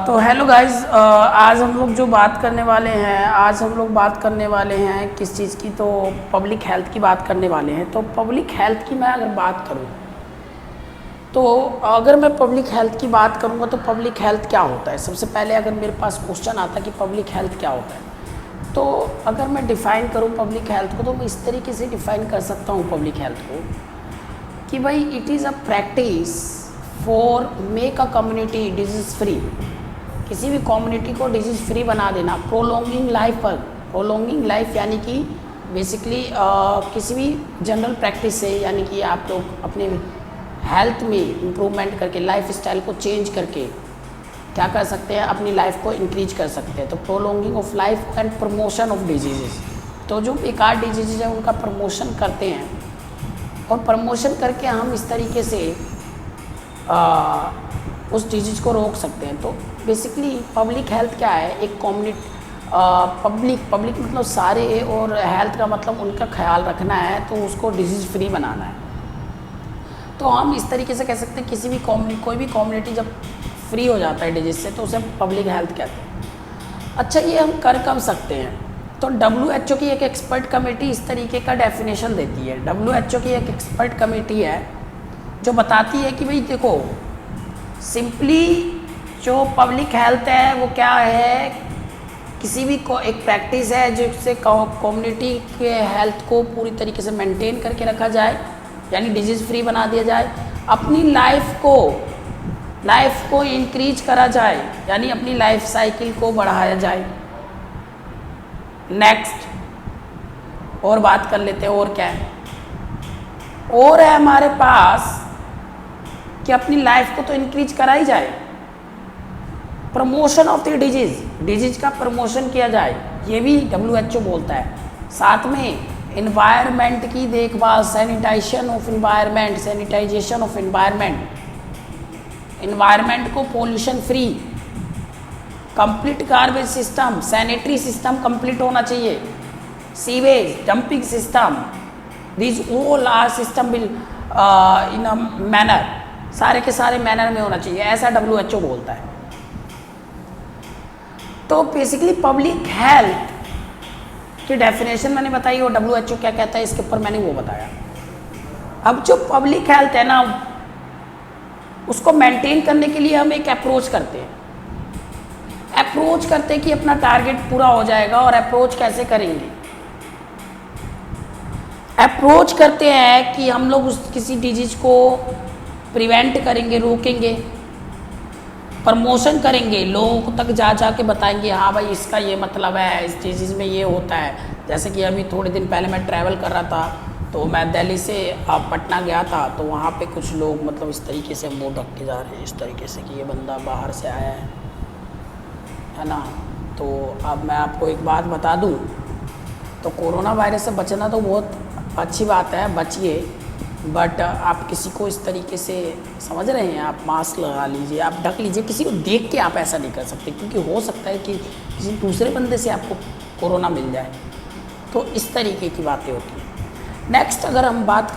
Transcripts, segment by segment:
तो hello guys, आज हम लोग जो बात करने वाले हैं, किस चीज़ की, तो पब्लिक हेल्थ की बात करने वाले हैं। तो पब्लिक हेल्थ की मैं अगर बात करूं, तो अगर मैं पब्लिक हेल्थ की बात करूंगा तो पब्लिक हेल्थ क्या होता है। सबसे पहले अगर मेरे पास क्वेश्चन आता कि पब्लिक हेल्थ क्या होता है, तो अगर मैं डिफ़ाइन करूं पब्लिक हेल्थ को, तो मैं इस तरीके से डिफ़ाइन कर सकता हूं पब्लिक हेल्थ को कि भाई it is a practice for make a community disease free. किसी भी कम्युनिटी को डिजीज़ फ्री बना देना, प्रोलॉन्गिंग लाइफ यानी कि बेसिकली किसी भी जनरल प्रैक्टिस से, यानी कि आप लोग अपने हेल्थ में इम्प्रूवमेंट करके, लाइफ स्टाइल को चेंज करके क्या कर सकते हैं, अपनी लाइफ को इंक्रीज कर सकते हैं। तो prolonging of life and promotion of disease, तो जो बेकार डिजीज़ है उनका प्रमोशन करते हैं, और प्रमोशन करके हम इस तरीके से उस डिजीज़ को रोक सकते हैं। तो बेसिकली पब्लिक हेल्थ क्या है, एक कम्युनिटी, पब्लिक मतलब सारे, और हेल्थ का मतलब उनका ख्याल रखना है, तो उसको डिजीज़ फ्री बनाना है। तो हम इस तरीके से कह सकते हैं किसी भी कोई भी कम्युनिटी जब फ्री हो जाता है डिजीज़ से, तो उसे पब्लिक हेल्थ कहते हैं। अच्छा, ये हम कर कब सकते हैं? तो WHO की एक एक्सपर्ट कमेटी इस तरीके का डेफिनेशन देती है। WHO की एक एक्सपर्ट कमेटी है जो बताती है कि भाई देखो, सिंपली जो पब्लिक हेल्थ है वो क्या है, किसी भी एक प्रैक्टिस है जिससे कम्युनिटी के हेल्थ को पूरी तरीके से मेंटेन करके रखा जाए, यानी डिजीज़ फ्री बना दिया जाए, अपनी लाइफ को इंक्रीज करा जाए, यानी अपनी लाइफ साइकिल को बढ़ाया जाए। नेक्स्ट और बात कर लेते हैं, और क्या है, और है हमारे पास कि अपनी लाइफ को तो इंक्रीज करा ही जाए, प्रमोशन ऑफ द डिजीज का प्रमोशन किया जाए, ये भी WHO बोलता है। साथ में इन्वायरमेंट की देखभाल, सैनिटाइजेशन ऑफ इन्वायरमेंट को pollution free, complete garbage system, sanitary system complete होना चाहिए, sewage dumping system, this all are system will in a manner, सारे के सारे मैनर में होना चाहिए, ऐसा WHO बोलता है। तो बेसिकली पब्लिक हेल्थ की डेफिनेशन मैंने बताई, और WHO क्या कहता है इसके ऊपर मैंने वो बताया। अब जो पब्लिक हेल्थ है ना, उसको मेंटेन करने के लिए हम एक अप्रोच करते हैं कि अपना टारगेट पूरा हो जाएगा। और अप्रोच कैसे करेंगे? अप्रोच करते हैं कि हम लोग किसी डिजीज को प्रिवेंट करेंगे, रोकेंगे, प्रमोशन करेंगे, लोगों तक जा के बताएंगे, हाँ भाई इसका ये मतलब है, इस डिजीज़ में ये होता है। जैसे कि अभी थोड़े दिन पहले मैं ट्रैवल कर रहा था, तो मैं दिल्ली से पटना गया था, तो वहाँ पे कुछ लोग मतलब इस तरीके से मुँह ढक के जा रहे हैं, इस तरीके से कि ये बंदा बाहर से आया है ना। तो अब मैं आपको एक बात बता दूँ, तो कोरोना वायरस से बचना तो बहुत अच्छी बात है, बचिए, बट आप किसी को इस तरीके से, समझ रहे हैं, आप मास्क लगा लीजिए, आप ढक लीजिए, किसी को देख के आप ऐसा नहीं कर सकते, क्योंकि हो सकता है कि किसी दूसरे बंदे से आपको कोरोना मिल जाए। तो इस तरीके की बातें होती हैं। नेक्स्ट अगर हम बात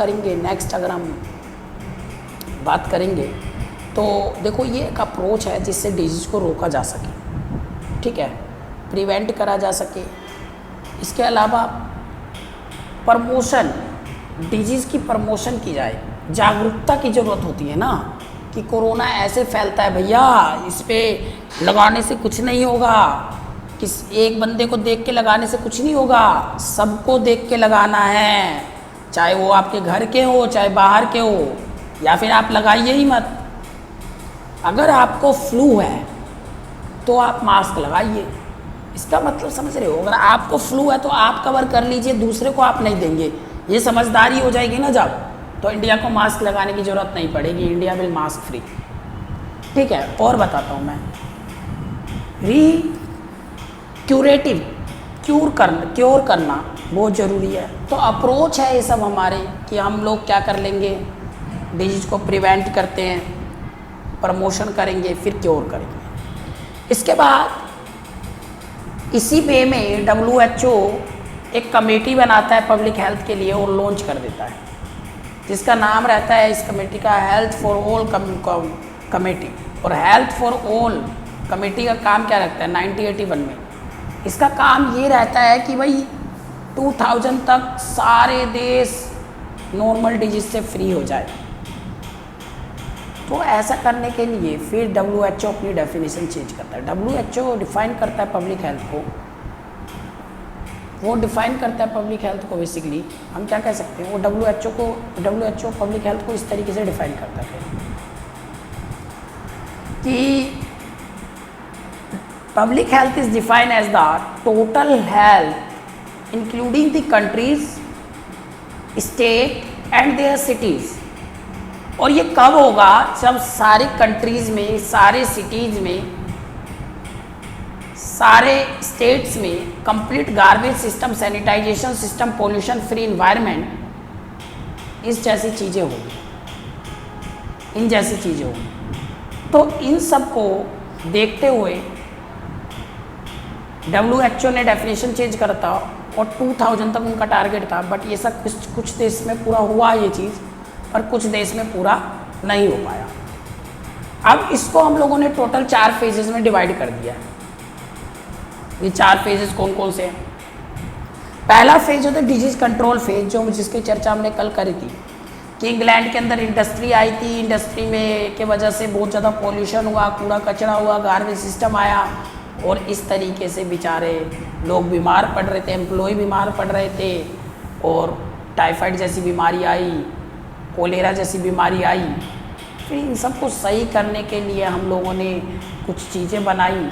करेंगे तो देखो, ये एक अप्रोच है जिससे डिजीज़ को रोका जा सके, ठीक है, प्रिवेंट करा जा सके। इसके अलावा प्रमोशन, डिजीज़ की प्रमोशन की जाए, जागरूकता की ज़रूरत होती है ना, कि कोरोना ऐसे फैलता है भैया, इस पर लगाने से कुछ नहीं होगा, एक बंदे को देख के लगाने से कुछ नहीं होगा, सबको देख के लगाना है, चाहे वो आपके घर के हो, चाहे बाहर के हो, या फिर आप लगाइए ही मत। अगर आपको फ्लू है तो आप मास्क लगाइए, इसका मतलब समझ रहे हो, अगर आपको फ्लू है तो आप कवर कर लीजिए, दूसरे को आप नहीं देंगे, ये समझदारी हो जाएगी ना जब, तो इंडिया को मास्क लगाने की ज़रूरत नहीं पड़ेगी, इंडिया विल मास्क फ्री, ठीक है। और बताता हूँ मैं, क्योर करना बहुत ज़रूरी है। तो अप्रोच है ये सब हमारे, कि हम लोग क्या कर लेंगे, डिजीज़ को प्रिवेंट करते हैं, प्रमोशन करेंगे, फिर क्योर करेंगे। इसके बाद इसी वे में WHO एक कमेटी बनाता है पब्लिक हेल्थ के लिए, और लॉन्च कर देता है, जिसका नाम रहता है इस कमेटी का हेल्थ फॉर ऑल कमेटी। और हेल्थ फॉर ऑल कमेटी का काम क्या रखता है 1981 में? इसका काम ये रहता है कि भाई 2000 तक सारे देश नॉर्मल डिजीज से फ्री हो जाए। तो ऐसा करने के लिए फिर WHO अपनी डेफिनेशन चेंज करता है। WHO डिफाइन करता है पब्लिक हेल्थ को, वो डिफाइन करता है पब्लिक हेल्थ को। बेसिकली हम क्या कह सकते हैं, वो WHO पब्लिक हेल्थ को इस तरीके से डिफाइन करता है कि public health is defined as the total health including the countries, state and their cities. और ये कब होगा? जब सारे कंट्रीज़ में, सारे सिटीज़ में, सारे स्टेट्स में complete garbage system, sanitization system, pollution free environment, इस जैसी चीज़ें होंगी, इन जैसी चीज़ें होंगी। तो इन सब को देखते हुए WHO ने डेफिनेशन चेंज करा था और 2000 तक उनका टारगेट था। बट ये सब कुछ देश में पूरा हुआ ये चीज़, और कुछ देश में पूरा नहीं हो पाया। अब इसको हम लोगों ने टोटल 4 फेजेस में डिवाइड कर दिया है। ये 4 फेजेस कौन कौन से हैं? पहला फेज होता है डिजीज कंट्रोल फेज, जो जिसकी चर्चा हमने कल करी थी कि इंग्लैंड के अंदर इंडस्ट्री आई थी, इंडस्ट्री में के वजह से बहुत ज़्यादा पॉल्यूशन हुआ, कूड़ा कचरा हुआ, गार्बेज सिस्टम आया, और इस तरीके से बेचारे लोग बीमार पड़ रहे थे, एम्प्लॉय बीमार पड़ रहे थे, और टाइफाइड जैसी बीमारी आई, कोलेरा जैसी बीमारी आई। फिर इन सबको सही करने के लिए हम लोगों ने कुछ चीज़ें बनाई,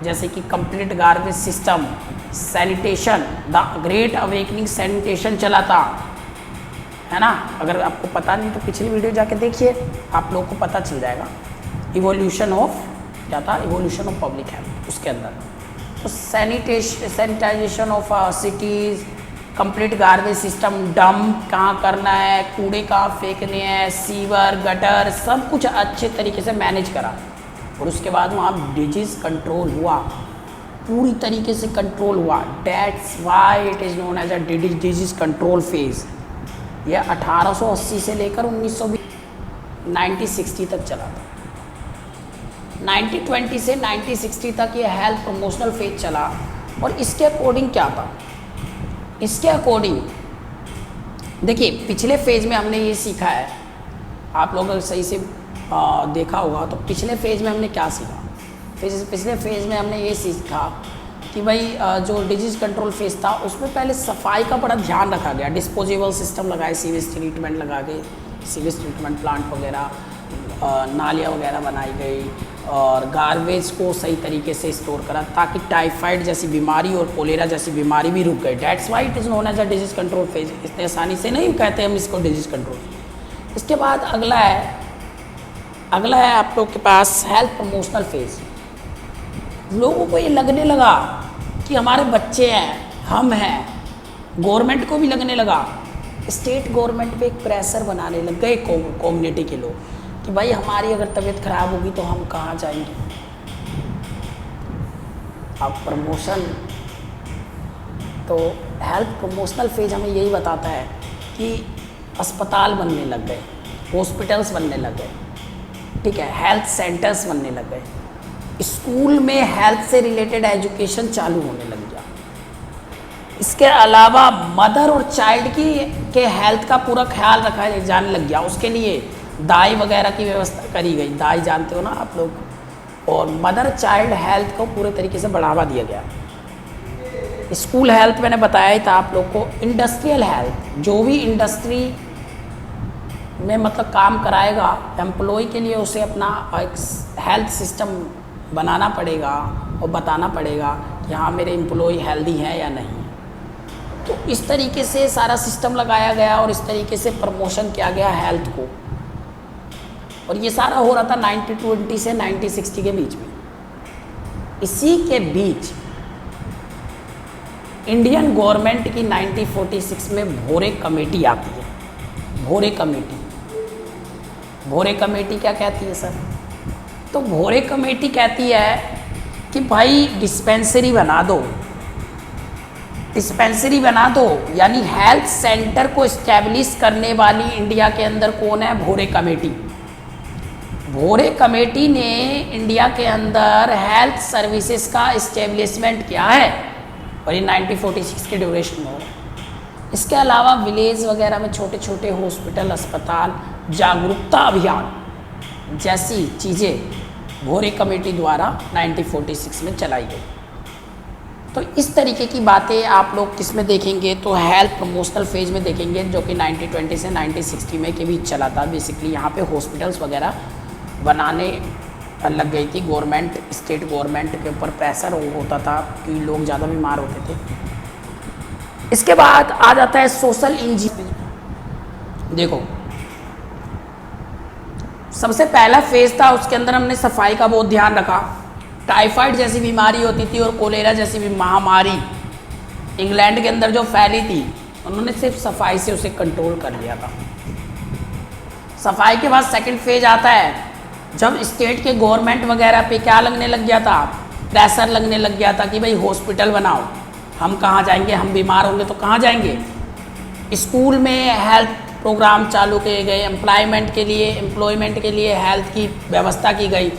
जैसे कि complete garbage system, sanitation, the great awakening sanitation चला था, है ना। अगर आपको पता नहीं तो पिछली वीडियो जाके देखिए, आप लोगों को पता चल जाएगा। इवोल्यूशन ऑफ क्या था? इवोल्यूशन ऑफ पब्लिक हेल्थ, उसके अंदर तो sanitization of cities, complete garbage system, dump कहाँ करना है, कूड़े कहाँ फेंकने हैं, सीवर, गटर, सब कुछ अच्छे तरीके से मैनेज करा। और उसके बाद वहाँ डिजीज़ कंट्रोल हुआ, पूरी तरीके से कंट्रोल हुआ। That's why it is known as a disease control phase. यह 1880 से लेकर 1960 तक चला था। 1920 से 1960 तक ये हेल्थ प्रमोशनल फेज चला। और इसके अकॉर्डिंग क्या था? इसके अकॉर्डिंग देखिए, पिछले फेज में हमने ये सीखा है, आप लोग अगर सही से देखा होगा तो पिछले फेज में हमने क्या सीखा? पिछले फेज में हमने ये सीखा कि भाई जो डिजीज़ कंट्रोल फेज था उसमें पहले सफाई का बड़ा ध्यान रखा गया, डिस्पोजेबल सिस्टम लगाए, सीवेज ट्रीटमेंट लगा के, सीवेज ट्रीटमेंट प्लांट वगैरह, नालियाँ वगैरह बनाई गई, और गार्बेज को सही तरीके से स्टोर करा ताकि टाइफाइड जैसी बीमारी और कोलेरा जैसी बीमारी भी रुक गई। That's why it is known as a disease control phase. इतने आसानी से नहीं कहते हम इसको डिजीज़ कंट्रोल। इसके बाद अगला है आप लोग के पास हेल्थ प्रमोशनल फेज। लोगों को ये लगने लगा कि हमारे बच्चे हैं, हम हैं, गवर्नमेंट को भी लगने लगा, स्टेट गवर्नमेंट पे एक प्रेशर बनाने लग गए कम्युनिटी के लोग कि भाई हमारी अगर तबीयत खराब होगी तो हम कहाँ जाएंगे। अब प्रमोशन, तो हेल्थ प्रमोशनल फेज हमें यही बताता है कि अस्पताल बनने लग गए, हॉस्पिटल्स बनने लग गए, ठीक है, हेल्थ सेंटर्स बनने लग गए, स्कूल में हेल्थ से रिलेटेड एजुकेशन चालू होने लग गया। इसके अलावा मदर और चाइल्ड के हेल्थ का पूरा ख्याल रखा जाने लग गया। उसके लिए दाई वगैरह की व्यवस्था करी गई, दाई जानते हो ना आप लोग, और मदर चाइल्ड हेल्थ को पूरे तरीके से बढ़ावा दिया गया। स्कूल हेल्थ मैंने बताया ही था आप लोग को। इंडस्ट्रियल हेल्थ, जो भी इंडस्ट्री में मतलब काम कराएगा एम्प्लॉय के लिए उसे अपना एक हेल्थ सिस्टम बनाना पड़ेगा और बताना पड़ेगा कि हाँ मेरे एम्प्लॉय हेल्दी हैं या नहीं। तो इस तरीके से सारा सिस्टम लगाया गया और इस तरीके से प्रमोशन किया गया हेल्थ को। और ये सारा हो रहा था 1920 से 1960 के बीच में। इसी के बीच इंडियन गवर्नमेंट की 1946 में भोरे कमेटी आती है। भोरे कमेटी, भोरे कमेटी क्या कहती है सर? तो भोरे कमेटी कहती है कि भाई डिस्पेंसरी बना दो, डिस्पेंसरी बना दो, यानी हेल्थ सेंटर को इस्टेब्लिश करने वाली इंडिया के अंदर कौन है? भोरे कमेटी। भोरे कमेटी ने इंडिया के अंदर हेल्थ सर्विसेज का इस्टेब्लिशमेंट किया है और ये 1946 के ड्यूरेशन में हो। इसके अलावा विलेज वगैरह में छोटे छोटे हॉस्पिटल, अस्पताल, जागरूकता अभियान जैसी चीज़ें भोरे कमेटी द्वारा 1946 में चलाई गई। तो इस तरीके की बातें आप लोग किस में देखेंगे, तो हेल्थ प्रमोशनल फेज में देखेंगे, जो कि 1920 से 1960 में के बीच चला था। बेसिकली यहाँ पे हॉस्पिटल्स वगैरह बनाने लग गई थी। गवर्नमेंट, स्टेट गवर्नमेंट के ऊपर प्रेशर होता था कि लोग ज़्यादा बीमार होते थे। इसके बाद आ जाता है सोशल इंजीनियरिंग। देखो, सबसे पहला फेज था, उसके अंदर हमने सफाई का बहुत ध्यान रखा। टाइफाइड जैसी बीमारी होती थी और कोलेरा जैसी भी महामारी इंग्लैंड के अंदर जो फैली थी, उन्होंने सिर्फ सफाई से उसे कंट्रोल कर लिया था। सफाई के बाद सेकंड फेज आता है, जब स्टेट के गवर्नमेंट वगैरह पे क्या लगने लग गया था, प्रेशर लगने लग गया था कि भाई हॉस्पिटल बनाओ। हम कहाँ जाएंगे, हम बीमार होंगे तो कहाँ जाएंगे। स्कूल में हेल्थ प्रोग्राम चालू किए गए, एम्प्लॉयमेंट के लिए हेल्थ की व्यवस्था की गई।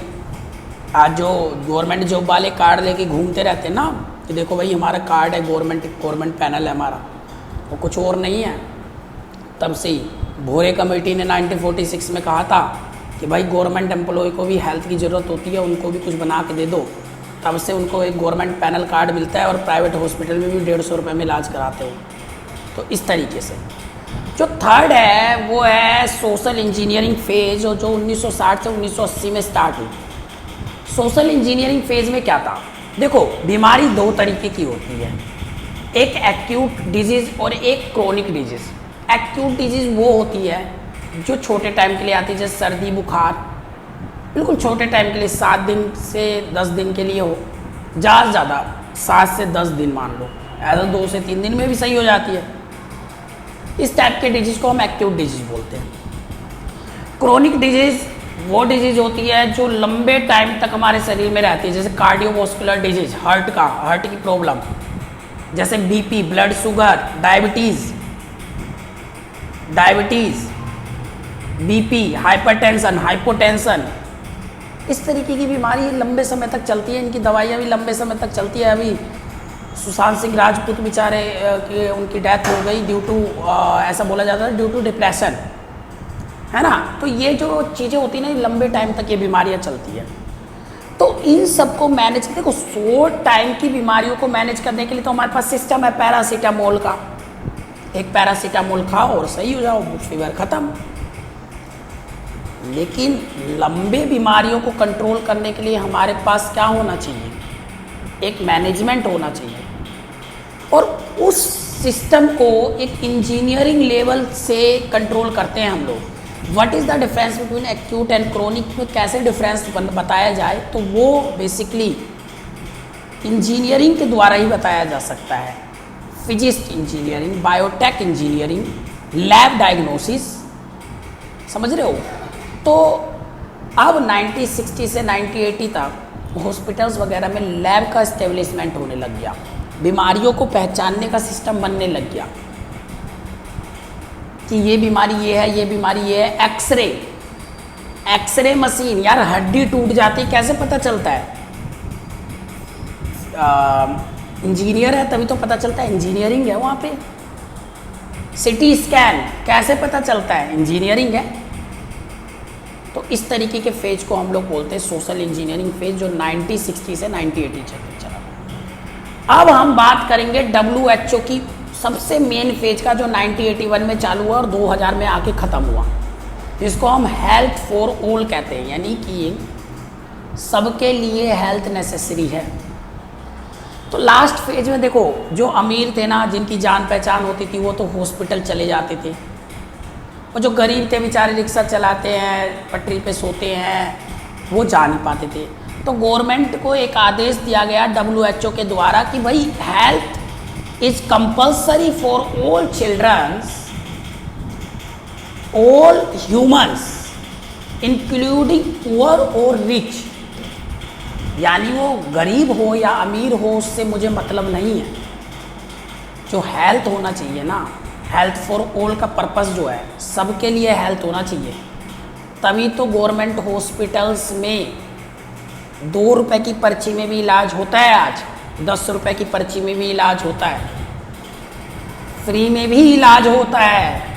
आज जो गवर्नमेंट जॉब वाले कार्ड लेके घूमते रहते हैं ना कि देखो भाई हमारा कार्ड है, गवर्नमेंट पैनल है हमारा, वो कुछ और नहीं है। तब से ही भोरे कमेटी ने 1946 में कहा था कि भाई गवर्नमेंट एम्प्लॉय को भी हेल्थ की ज़रूरत होती है, उनको भी कुछ बना के दे दो। तब से उनको एक गवर्नमेंट पैनल कार्ड मिलता है और प्राइवेट हॉस्पिटल में भी 150 रुपये में इलाज कराते हो। तो इस तरीके से जो थर्ड है वो है सोशल इंजीनियरिंग फेज, जो 1960 से 1980 में स्टार्ट हुई। सोशल इंजीनियरिंग फेज में क्या था, देखो बीमारी दो तरीके की होती है, एक एक्यूट डिजीज़ और एक क्रोनिक डिजीज़। एक्यूट डिजीज़ वो होती है जो छोटे टाइम के लिए आती है, जैसे सर्दी बुखार, बिल्कुल छोटे टाइम के लिए 7 दिन से 10 दिन के लिए हो, ज़्यादा से ज़्यादा 7 से 10 दिन मान लो, ऐसा 2 से 3 दिन में भी सही हो जाती है। इस टाइप के डिजीज़ को हम एक्यूट डिजीज़ बोलते हैं। क्रोनिक डिजीज़ वो डिजीज़ होती है जो लंबे टाइम तक हमारे शरीर में रहती है, जैसे कार्डियोवास्कुलर डिजीज़, हार्ट की प्रॉब्लम, जैसे BP, blood sugar, diabetes, BP, hypertension, hypotension, इस तरीके की बीमारी लंबे समय तक चलती है। इनकी दवाइयाँ भी लंबे समय तक चलती है। अभी सुशांत सिंह राजपूत बेचारे की उनकी डेथ हो गई ड्यू टू, ऐसा बोला जाता है ड्यू टू डिप्रेशन, है ना। तो ये जो चीज़ें होती हैं ना, लंबे टाइम तक ये बीमारियाँ चलती है। तो इन सबको मैनेज, देखो शॉर्ट टाइम की बीमारियों को मैनेज करने के लिए तो हमारे पास सिस्टम है पैरासीटामोल का। एक पैरासीटामोल खाओ और सही हो जाओ, फीवर ख़त्म। लेकिन लंबे बीमारियों को कंट्रोल करने के लिए हमारे पास क्या होना चाहिए, एक मैनेजमेंट होना चाहिए। और उस सिस्टम को एक इंजीनियरिंग लेवल से कंट्रोल करते हैं हम लोग। What is the difference between acute and chronic में कैसे डिफरेंस बताया जाए, तो वो बेसिकली इंजीनियरिंग के द्वारा ही बताया जा सकता है। Physics engineering, biotech engineering, lab diagnosis, समझ रहे हो। तो अब 1960 से 1980 तक हॉस्पिटल्स वगैरह में लैब का इस्टेब्लिशमेंट होने लग गया, बीमारियों को पहचानने का सिस्टम बनने लग गया कि ये बीमारी ये है, ये बीमारी ये है। एक्सरे मशीन, यार हड्डी टूट जाती कैसे पता चलता है, इंजीनियर है तभी तो पता चलता है, इंजीनियरिंग है वहाँ पे। सिटी स्कैन कैसे पता चलता है, इंजीनियरिंग है। तो इस तरीके के फेज को हम लोग बोलते हैं सोशल इंजीनियरिंग फेज, जो 1960 से 1980 चला। अब हम बात करेंगे WHO की सबसे मेन फेज का, जो 1981 में चालू हुआ और 2000 में आके ख़त्म हुआ, जिसको हम हेल्थ फॉर ऑल कहते हैं, यानी कि सबके लिए हेल्थ नेसेसरी है। तो लास्ट फेज में देखो, जो अमीर थे ना, जिनकी जान पहचान होती थी, वो तो हॉस्पिटल चले जाते थे, और जो गरीब थे बेचारे रिक्शा चलाते हैं, पटरी पे सोते हैं, वो जा नहीं पाते थे। तो गवर्नमेंट को एक आदेश दिया गया WHO के द्वारा कि भाई health is compulsory for all childrens, all humans including poor और रिच, यानी वो गरीब हो या अमीर हो, उससे मुझे मतलब नहीं है। जो हेल्थ होना चाहिए ना, हेल्थ फॉर ऑल का पर्पस जो है, सबके लिए हेल्थ होना चाहिए। तभी तो गवर्नमेंट हॉस्पिटल्स में 2 रुपए की पर्ची में भी इलाज होता है, आज 10 रुपए की पर्ची में भी इलाज होता है, फ्री में भी इलाज होता है।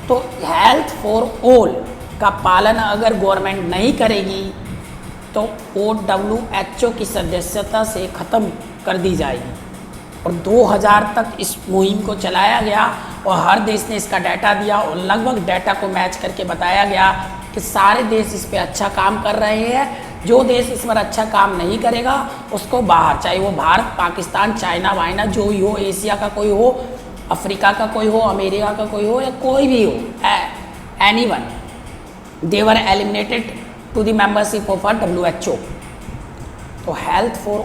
तो हेल्थ फॉर ऑल का पालन अगर गवर्नमेंट नहीं करेगी तो WHO की सदस्यता से ख़त्म कर दी जाएगी। और 2000 तक इस मुहिम को चलाया गया और हर देश ने इसका डाटा दिया और लगभग डाटा को मैच करके बताया गया कि सारे देश इस पे अच्छा काम कर रहे हैं। जो देश इस पर अच्छा काम नहीं करेगा उसको बाहर, चाहे वो भारत, पाकिस्तान, चाइना वाइना जो ही हो, एशिया का कोई हो, अफ्रीका का कोई हो, अमेरिका का कोई हो या कोई भी हो, anyone, they were eliminated to the membership of WHO। तो हेल्थ फॉर